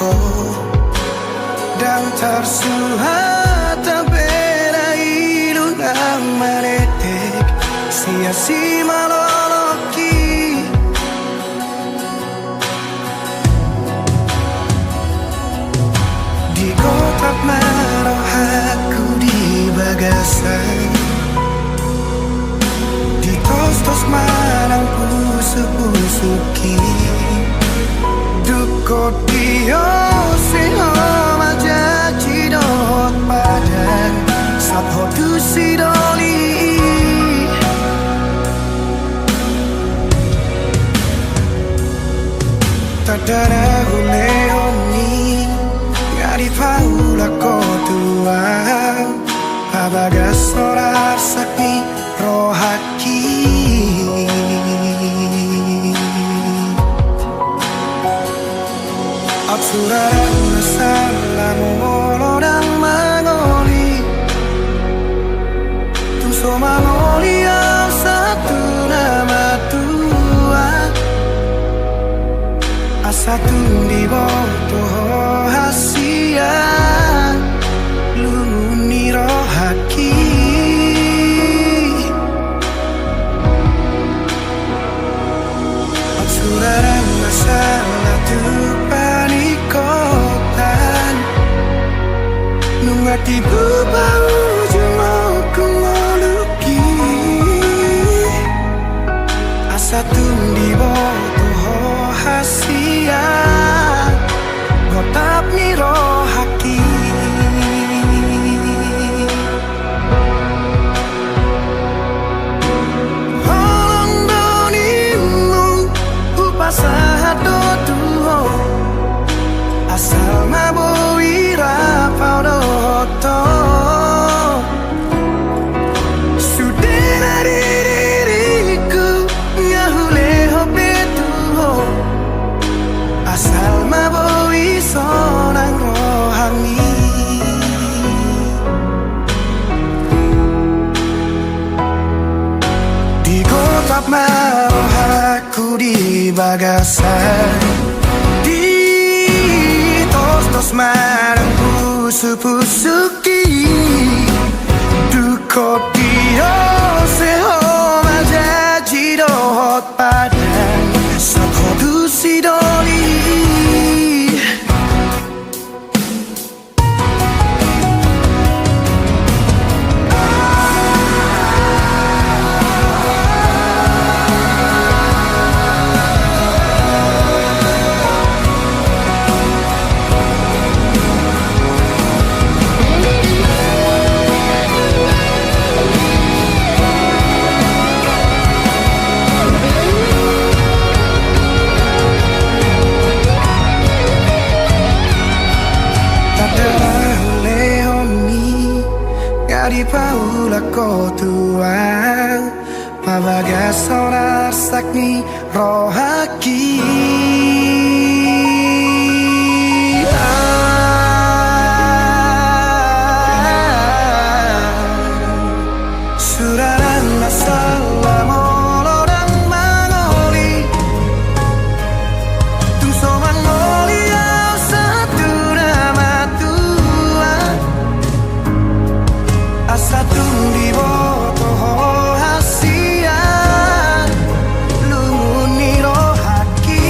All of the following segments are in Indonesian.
ko dan tersuhata bera ilunang maletek sia-sia maloloki di kotak maroh aku di bagasan di tos-tos marang pusu-pusuki duko dio siho majaji dot padan sapho tu sidoli tadara huleoni ngari paula kotua abagas sorar sakni rohaki Absurang masalah molo dan mangoli Tuso mangoli yang satu nama tua Asatu di botoh hasia Luni rohaki Absurang masalah tuh panikotan Nungati bubau jumoku ngoluki Asa tundi botoh hasia Gotap niro haki Holong donimu upasahat dotuho Asal mabui rapau doto Sudena diriku ngahule hobetuho Asal mabui sonang rohani Di kotak maroh aku di bagasan Tos marang pusu-pusuki Duko dio seho majaji dohot padan Sako tu sidoli Di paula kotuang Mabagas sonar sakni rohaki Suraran masalah molo dan mangoli Tungso mangoli yang satu nama tua Asatu di botoh hasia Lumuni rohaki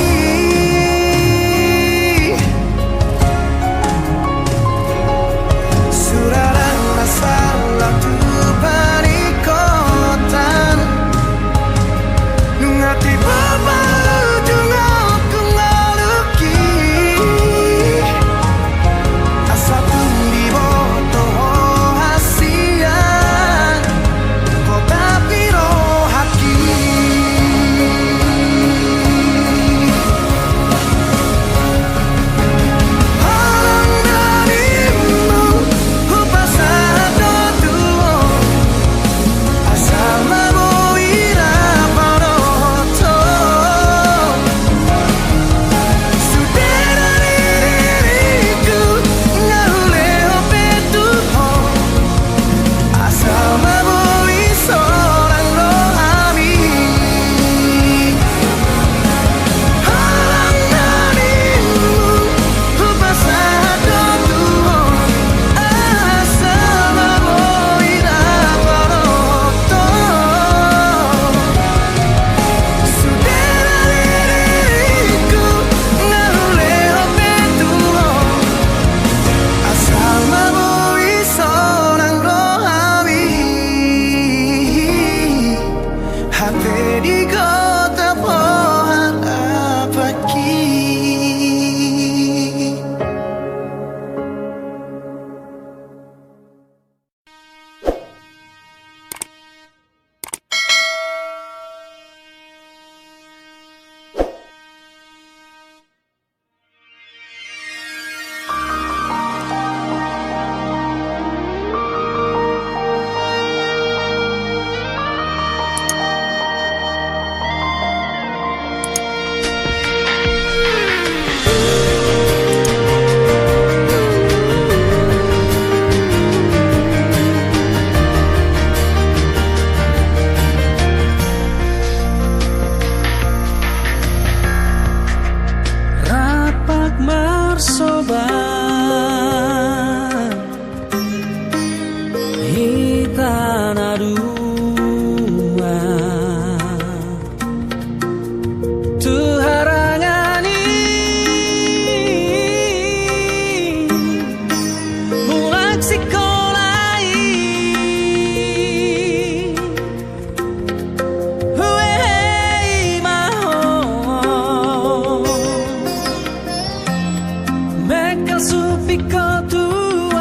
Meka supiko tuang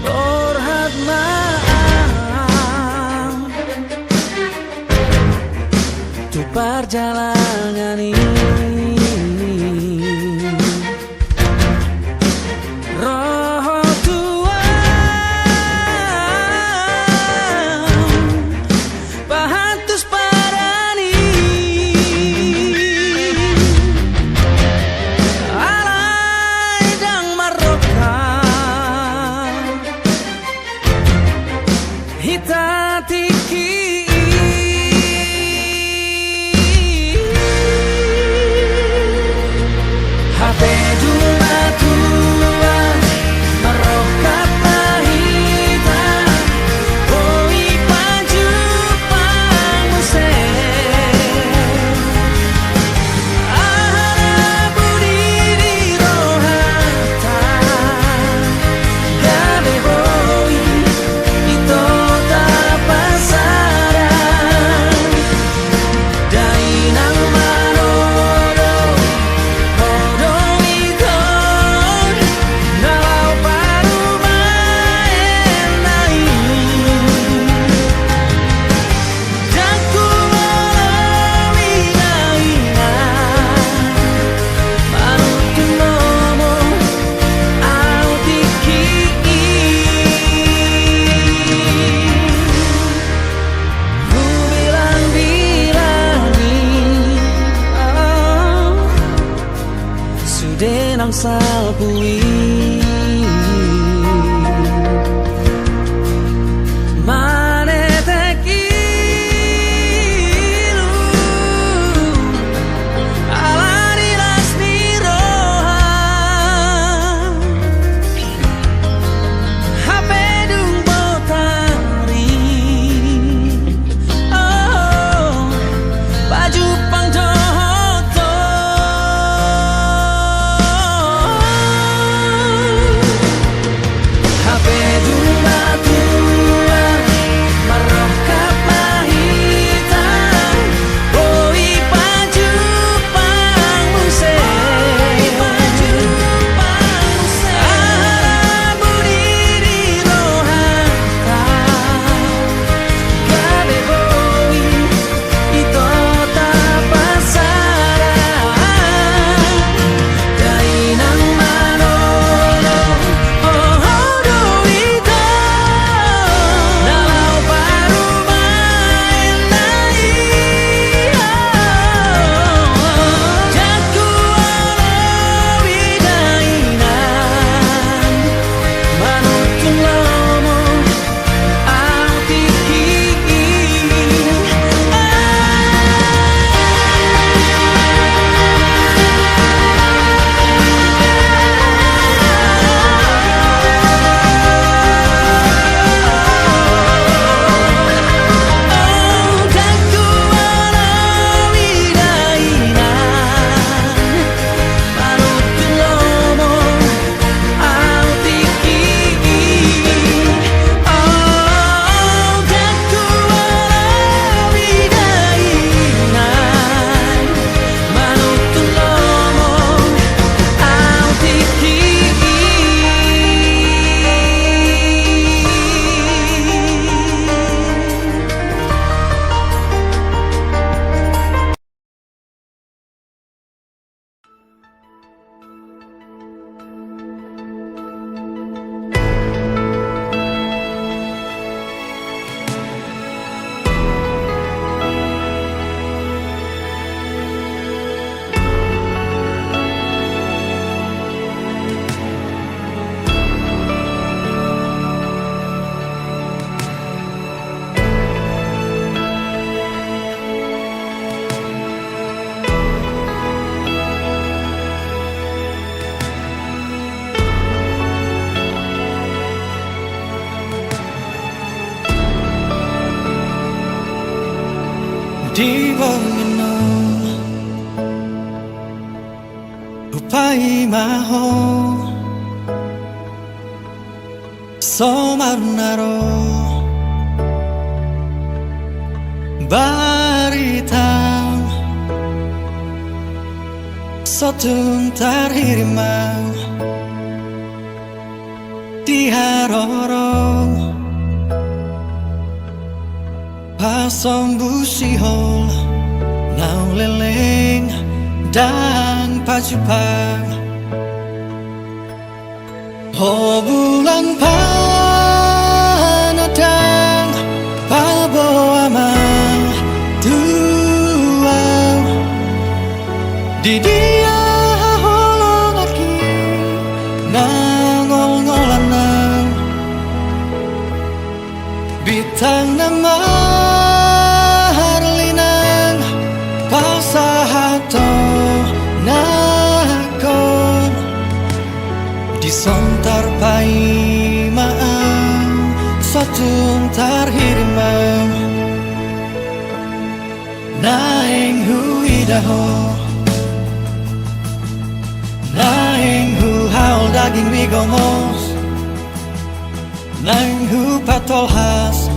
Orhat maaf Tu perjalanan ini Roh tuang Pahantus parani Alay dang maroka Hitatiki Hape duma tua Marokat mahita Oi paju panguse Ahara budiri rohata Gabe hoi Ito tapasaran Dainang manoro Hodong iton Nalau paru maenai Jaku walawi daina Manutu nomo Au tiki Ku bilang-bilangi Sudenang salpui Manetekilu Aladilas niroha Hapedung botari Oh Baju pang johoto Hapedung batua Marokat mahita Oi baju panguse Ahara budiri rohata Gabe boi Ito tapasaran Dainang manolo Oh hodo ito Nalau paru maenai Jaku walawi dainan Manutun lomo Au tiki Jaku walawi dainan Manutun lomo Au tiki Jaku walawi dainan Manutun lomo Au tiki Di bawah upai maho somarnaro barita Sotun tarhirimau di harorong pasong busihol nau leleng dan pajupang ho bulan panadang paboama tuang di dia holong aki nangol-ngolanang bitang nama harlinang pasahato nakon disontar pai maang sotun tarhirimang naeng huidaho naeng hu haul daging migomos naeng hu patolhas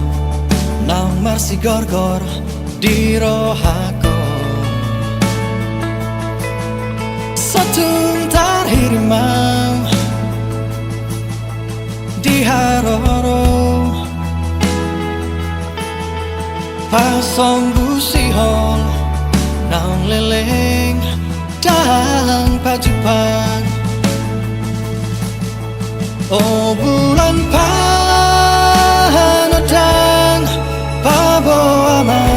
naung marsi gorgor di rohako sotun tarhirimang di haroro pasong busihol naung leleng dan pajupang oh bulan panadang paboama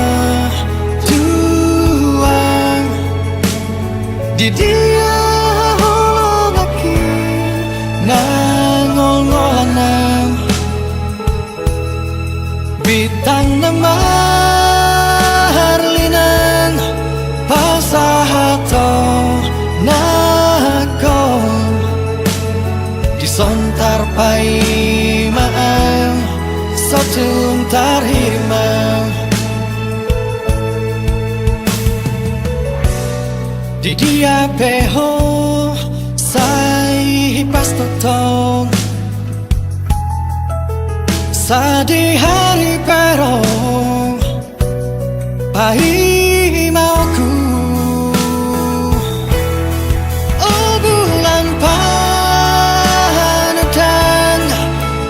tuang di dia holong aki nangol-ngolanang bitang nama harlinang pasahato nakon disontar pai maang sotun tarhirimang di dia peho sai pastotong sadi hari perong pai mauku oh bulan panadang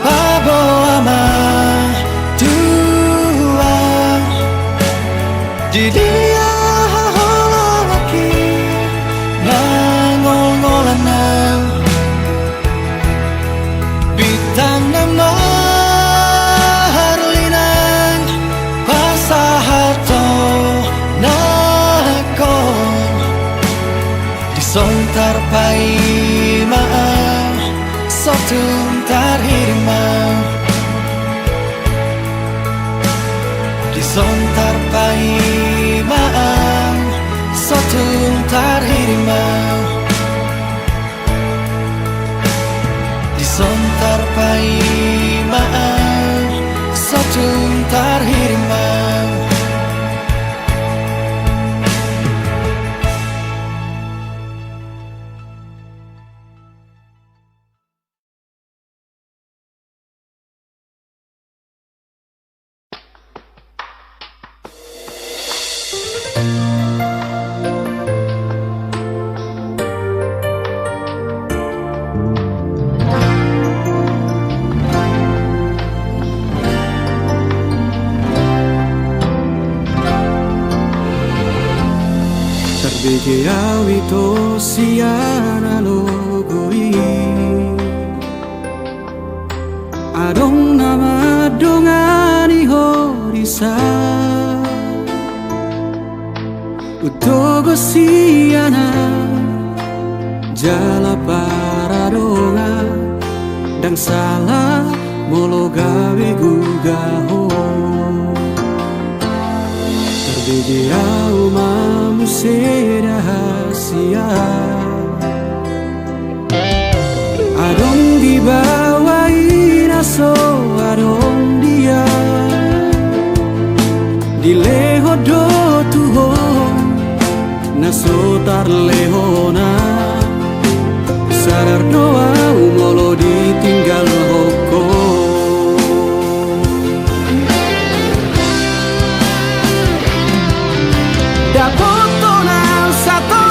paboama tuang di dia holong aki nangol-ngolanang bitang nama harlinang pasahato nakon disontar pai maang sotun tarhirimang disontar pai maang sotun tarhirimang disontar pai maang sotun tarhirimang Terbege awito siana logoi adong nama dongani horisa utogo siana jala paradonga dang salah molo gawe gugaho terbege au mamusia rahasia adong dibawain aso adong dia dileho do tuho naso tar lehona sadar doa umolo ditinggal hoko dapoto na sato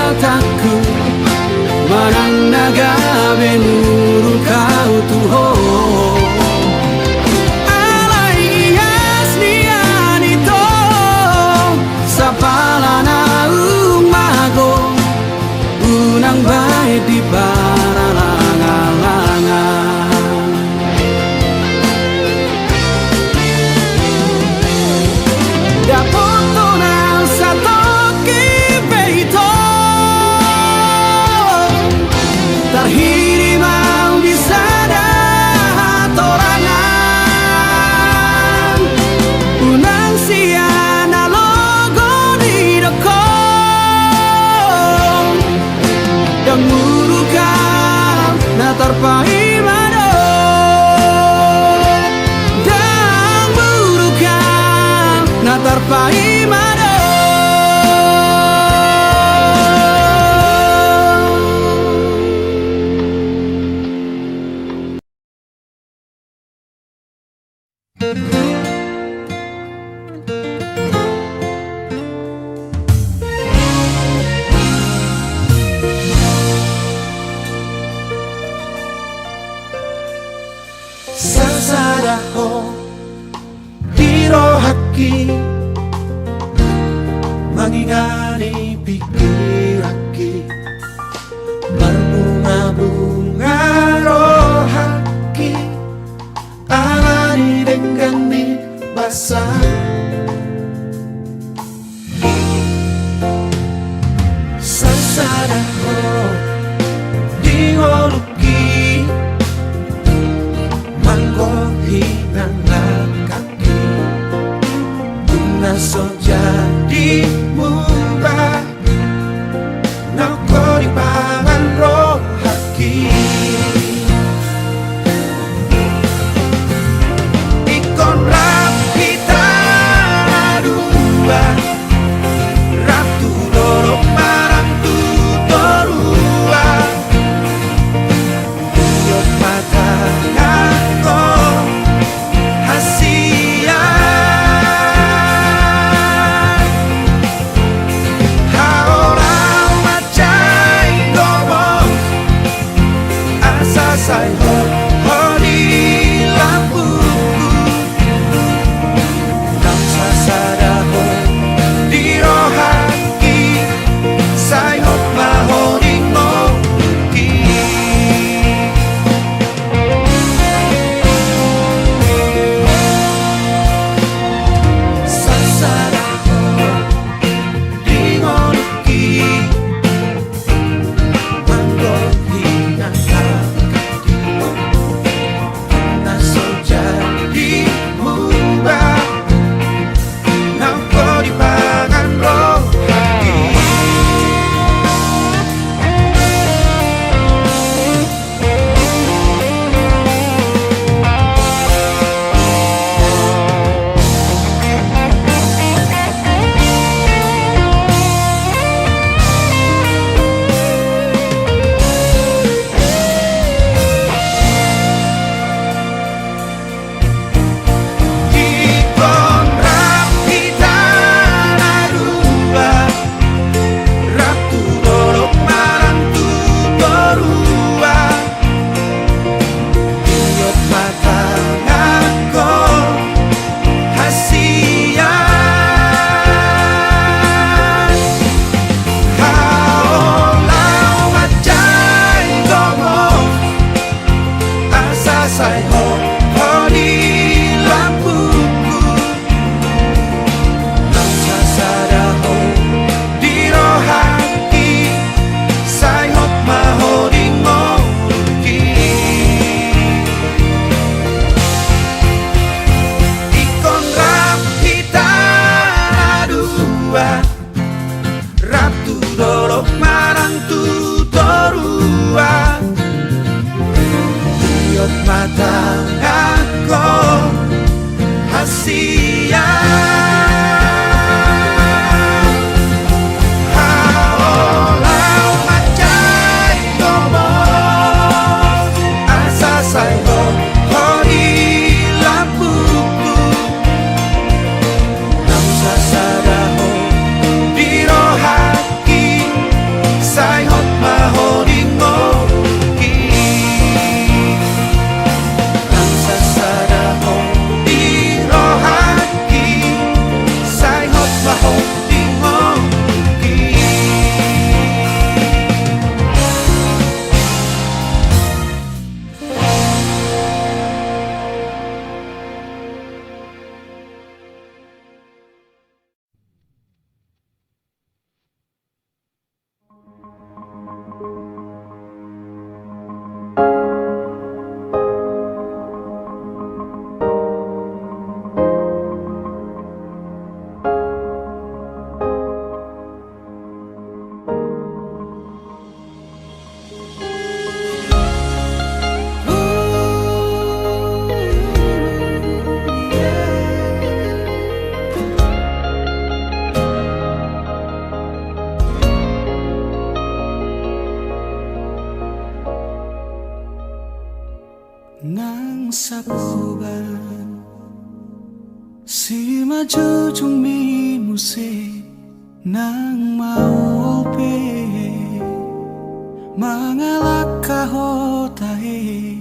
mataku Manang nagabe nuru kau tuho Alaias nian ito Sapalana umago Unang baik di paralangan-langan Dapoto ng satoki peito Terhirimang bisa torangan Unang siya na logo di dokong Dan murukan na terpaimano Dan murukan na terpaimano Sasadaho dirohaki Mangingani pikiraki Berbunga-bunga rohaki Alani dengan di basah Sasadaho dioluki Manggohi ng kaki Tuna so jadi mubah Nako di pangan rohaki Ikon rapita dua Ratu dorok marang tutorua Yot mata ngako hasia Haora macan sabuban si majujung mi musik nang maupe mangalak kahotahe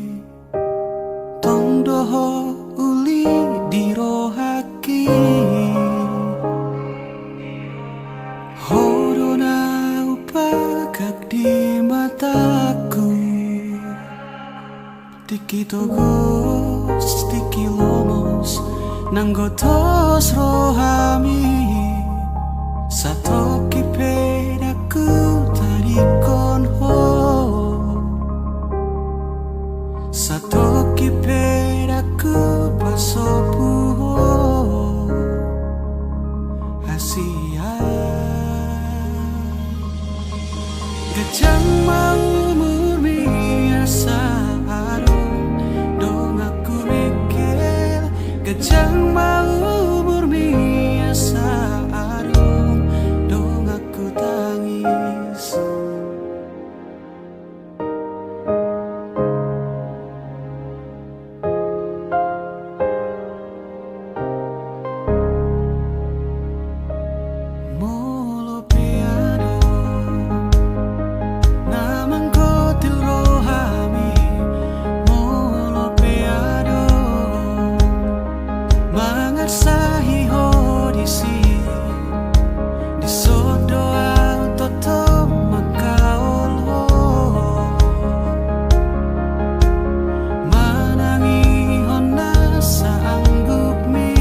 tong doho uli dirohaki horona upagak di mataku tiki togos tiki lomos nanggotos rohami satoki pedaku tarikon ho satoki pedaku pasopu ho asia gejang mau murmi asa dong aku mikir gejang mau murmi asa dong aku tangis molo piano namang kotil rohami molo piano mangarsahi hodisi di sodo toto makaolo manangi hona saanggup mi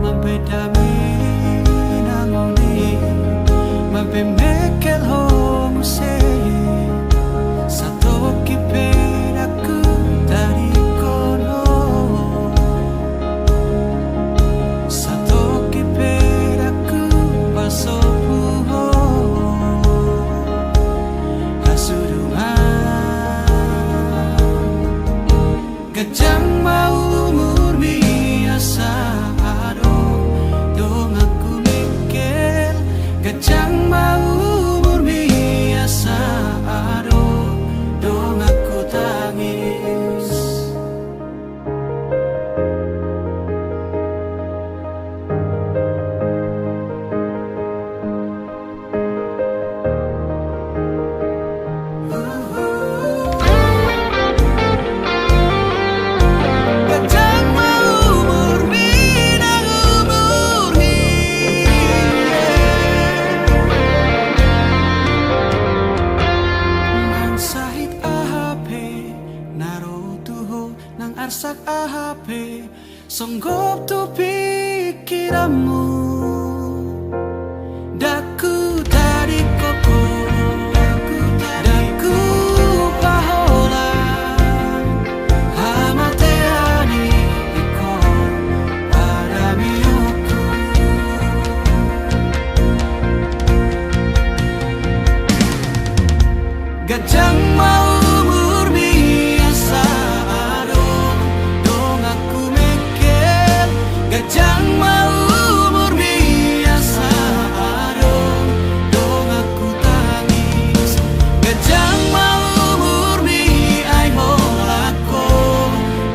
mapedami nangoni mapemekel homuse satoki pedaku dari kono satoki pedaku pasopu ho hasurungan gejang mau murmi asa dong aku mikir gejang mau murmi asa dong aku tangis gejang mau murmi nang umurni nang sahit ahape narutuho nang arsak ahape songgop tu pikiranmu daku tarik koko daku pahola hamateani iko pada miyuku gajang mau murmi asa dong aku mikir gajang mau murmi asa dong aku tangis gajang mau murmi ai holako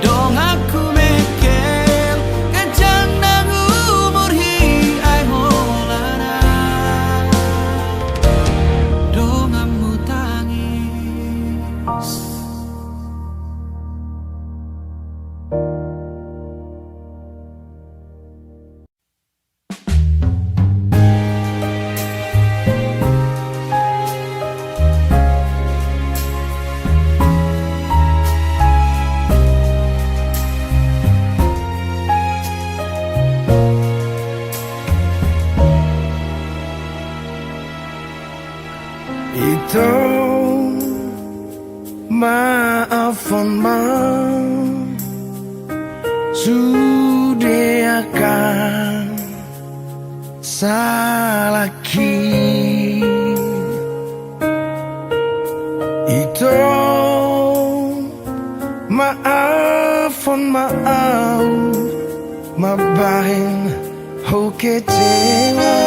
dong aku mikir gajang nang umur hi ai holana dong amu tangis Ito maafkan sudah akan salaki Ito maafkan mabahin ho kecewa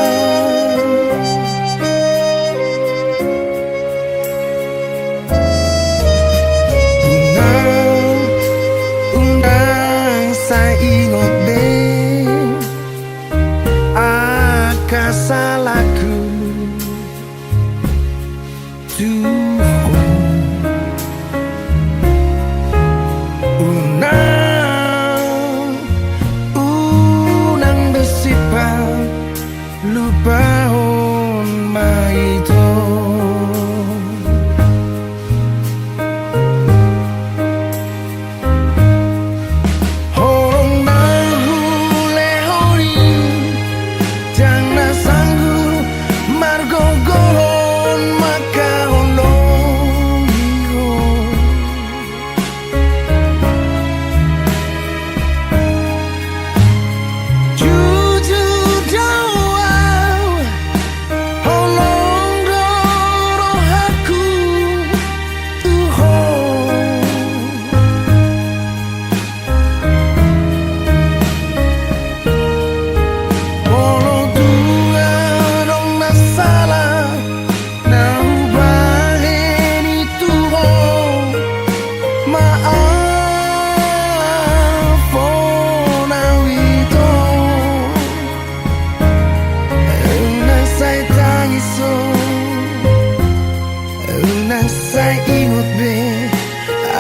saya ingat be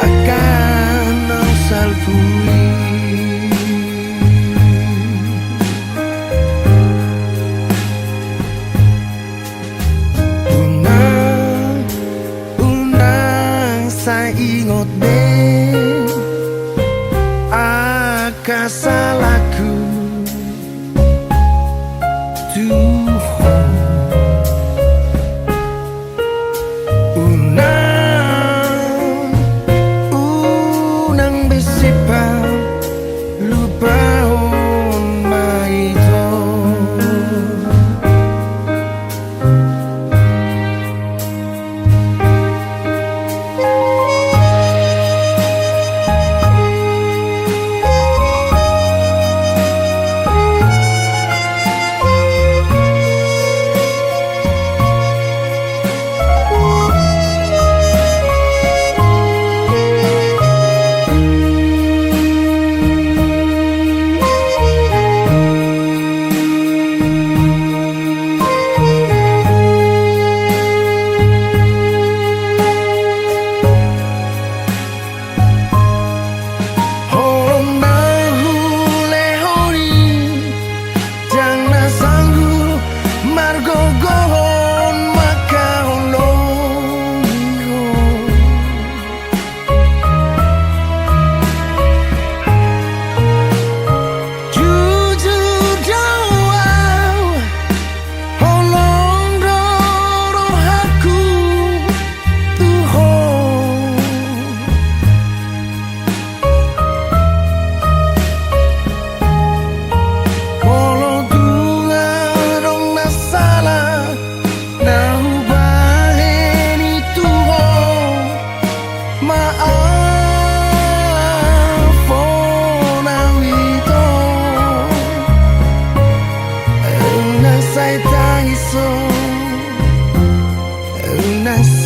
akan nang salpui. Unang saya ingat be akan salahku Tuhan. Unang besipa lupa on maito.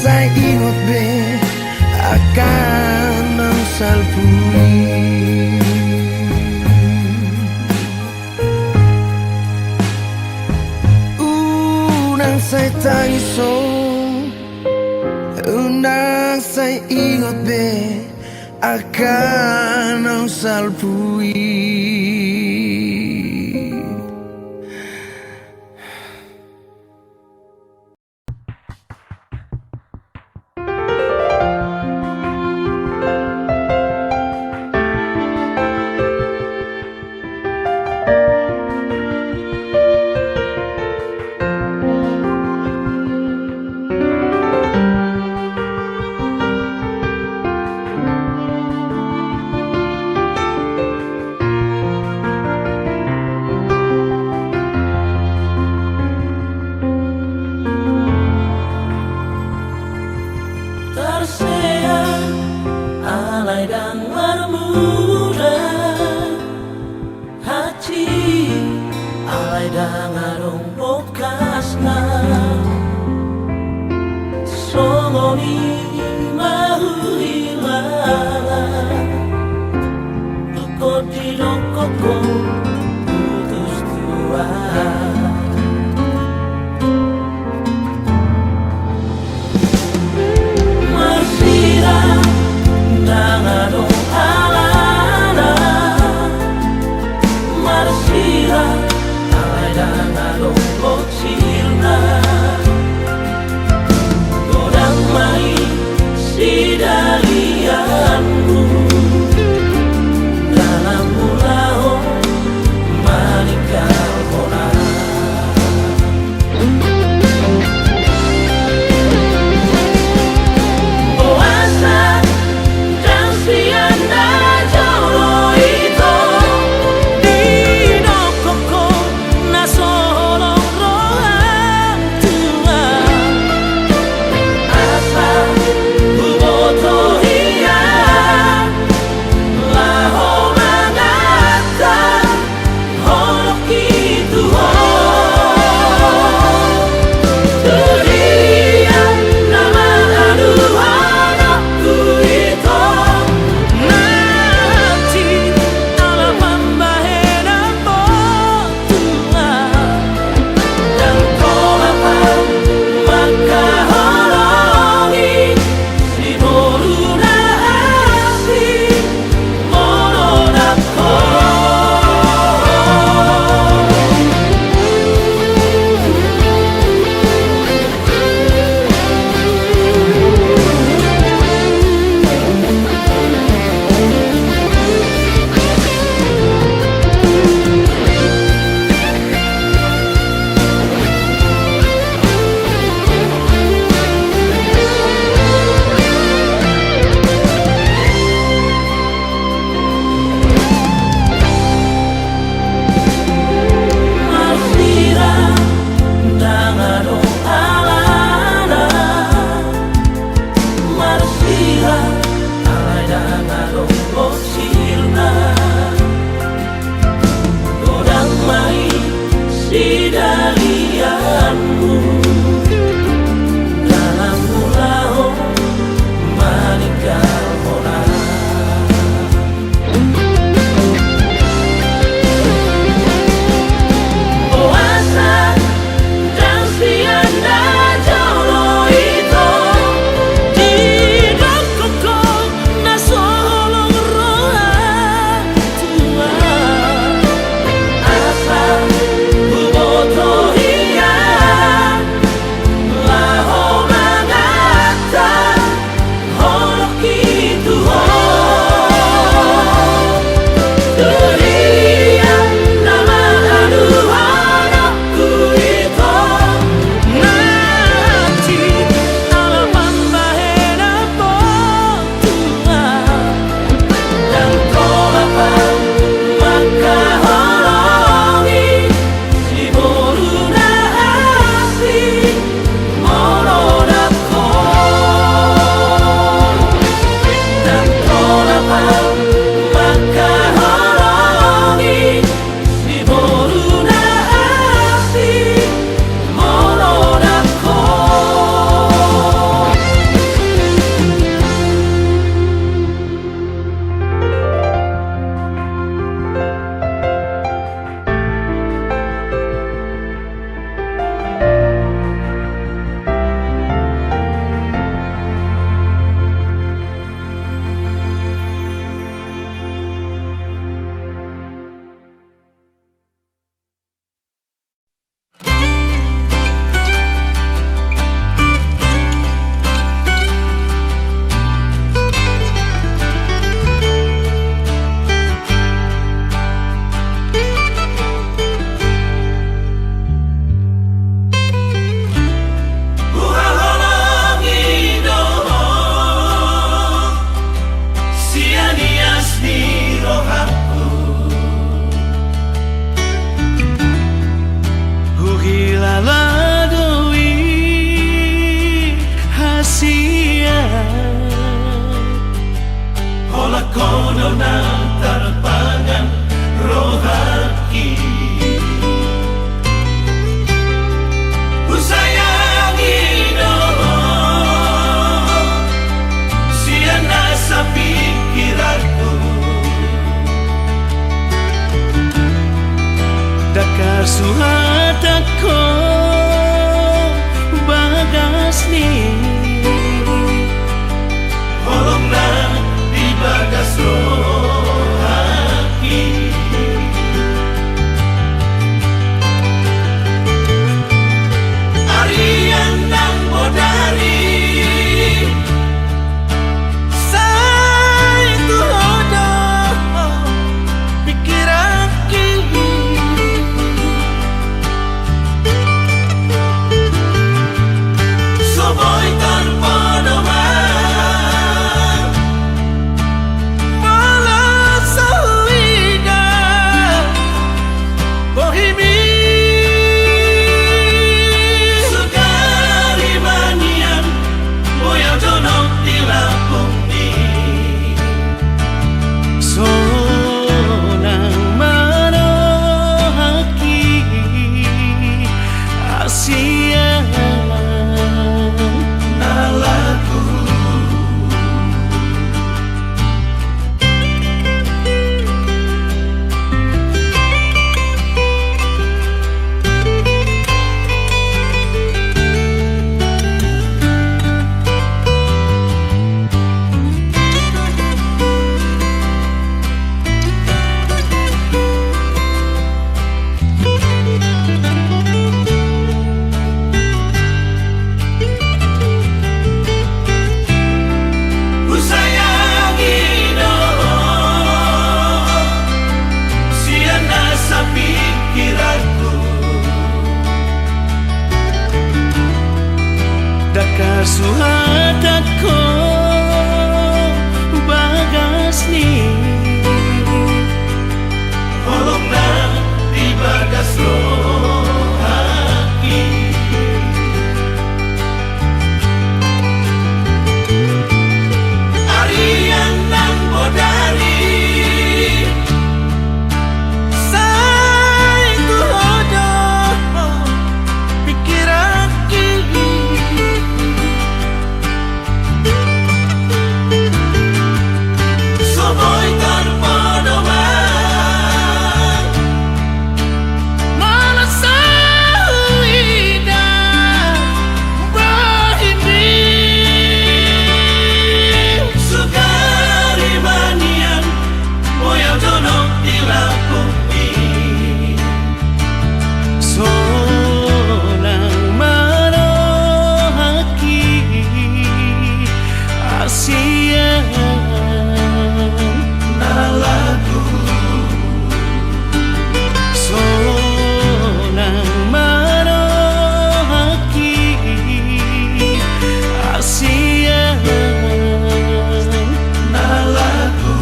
Saya ingat be akan nang salpui. Unang saya tangiso, unang saya ingat be akan nang salpui. Alay dan bermuda hati alay dan arong bokasna songoni mahulila tukot di lokoko putus tua Godang mai kono na tarpangan rohaki usayangi do siana sa pikiranku Dakar suhat ako bagas ni holong na di bagas rohaki Arian nang bodari Say tuhodo pikiraki soboy tanpa naman Malas sa huwiga Bohimi Sugari manian Boya donok di lapong ni Sonang manohaki Asia Nalaku usayangi do siana sa pikiranku Dakar suhat ako bagas ni holong na di bagas rohaki Arian nang bodari Say tuhodo pikiraki soboy tanpa naman Malas sa huwiga Bohimi Sugari manian Boya donok di lapong ni Sonang manohaki Asia Nalaku Sonang manohaki Asia Nalaku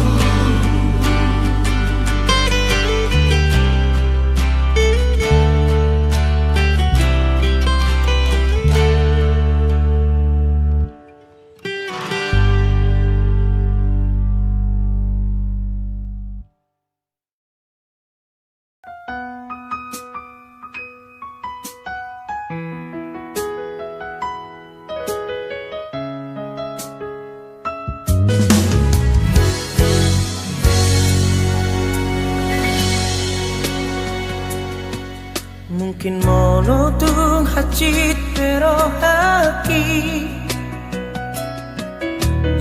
Mungkin monotung hacit pero haki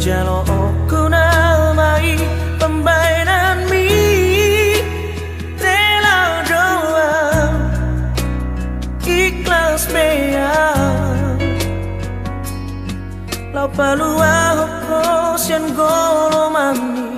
Jalo aku namai pembainan mi Tela doa ikhlas mea Lau palua hoko sian golo mami